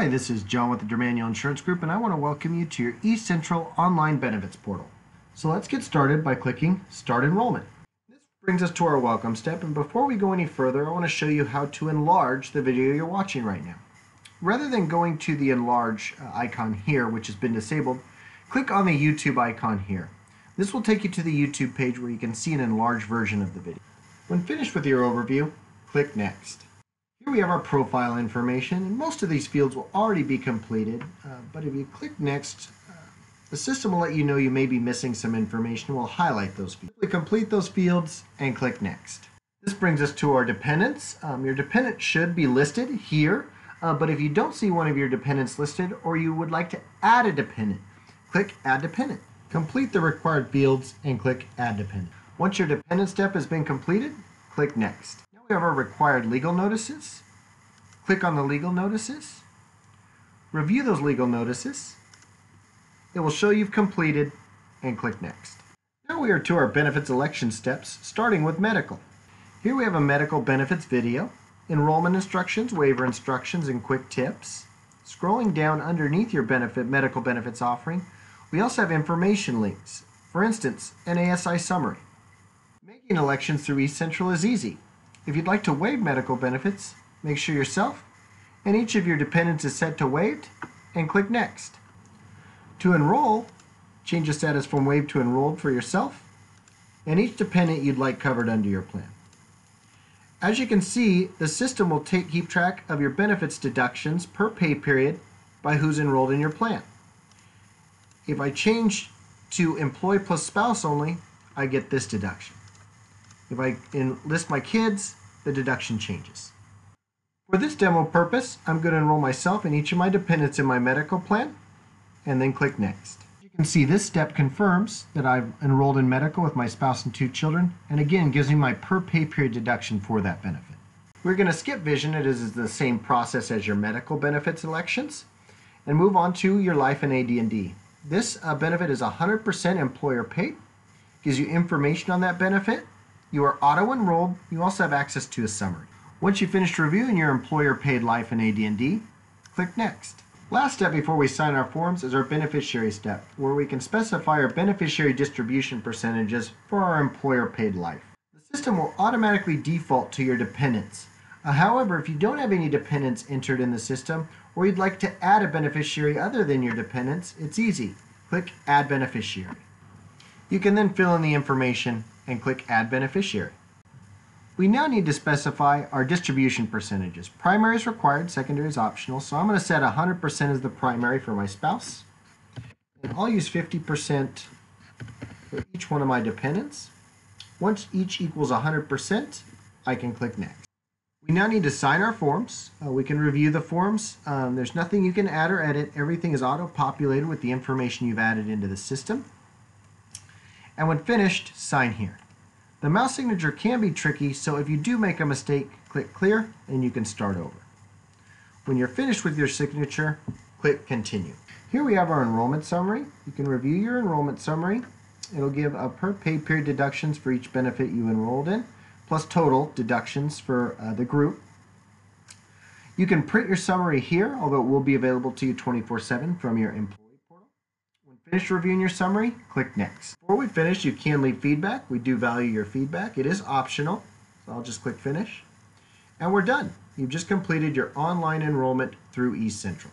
Hi, this is John with the Dermanuel Insurance Group, and I want to welcome you to your eCentral online benefits portal. So let's get started by clicking Start Enrollment. This brings us to our welcome step, and before we go any further, I want to show you how to enlarge the video you're watching right now. Rather than going to the enlarge icon here, which has been disabled, click on the YouTube icon here. This will take you to the YouTube page where you can see an enlarged version of the video. When finished with your overview, click Next. Here we have our profile information, and most of these fields will already be completed, but if you click Next, the system will let you know you may be missing some information and will highlight those fields. Simply complete those fields and click Next. This brings us to our dependents. Your dependent should be listed here, but if you don't see one of your dependents listed or you would like to add a dependent, click Add Dependent. Complete the required fields and click Add Dependent. Once your dependent step has been completed, click Next. We have our required legal notices. Click on the legal notices. Review those legal notices. It will show you've completed and click Next. Now we are to our benefits election steps, starting with medical. Here we have a medical benefits video, enrollment instructions, waiver instructions, and quick tips. Scrolling down underneath your medical benefits offering, we also have information links. For instance, an ASI summary. Making elections through eCentral is easy. If you'd like to waive medical benefits, make sure yourself and each of your dependents is set to waived and click Next. To enroll, change the status from waived to enrolled for yourself and each dependent you'd like covered under your plan. As you can see, the system will keep track of your benefits deductions per pay period by who's enrolled in your plan. If I change to employee plus spouse only, I get this deduction. If I enlist my kids, the deduction changes. For this demo purpose, I'm going to enroll myself and each of my dependents in my medical plan, and then click Next. You can see this step confirms that I've enrolled in medical with my spouse and 2 children, and again gives me my per pay period deduction for that benefit. We're going to skip vision. It is the same process as your medical benefits elections, and move on to your life and AD&D. This benefit is 100% employer paid, gives you information on that benefit. You are auto-enrolled. You also have access to a summary. Once you've finished reviewing your employer-paid life and AD&D, click Next. Last step before we sign our forms is our beneficiary step, where we can specify our beneficiary distribution percentages for our employer-paid life. The system will automatically default to your dependents. However, if you don't have any dependents entered in the system, or you'd like to add a beneficiary other than your dependents, it's easy. Click Add Beneficiary. You can then fill in the information and click Add Beneficiary. We now need to specify our distribution percentages. Primary is required, secondary is optional, so I'm going to set 100% as the primary for my spouse. And I'll use 50% for each one of my dependents. Once each equals 100%, I can click Next. We now need to sign our forms. We can review the forms. There's nothing you can add or edit. Everything is auto-populated with the information you've added into the system. And when finished, sign here. The mouse signature can be tricky, so if you do make a mistake, click Clear and you can start over. When you're finished with your signature, click Continue. Here we have our enrollment summary. You can review your enrollment summary. It'll give a per pay period deductions for each benefit you enrolled in, plus total deductions for the group. You can print your summary here, although it will be available to you 24/7 from your employee portal. When finished reviewing your summary, click Next. Before we finish, you can leave feedback. We do value your feedback. It is optional, so I'll just click Finish. And we're done. You've just completed your online enrollment through eCentral.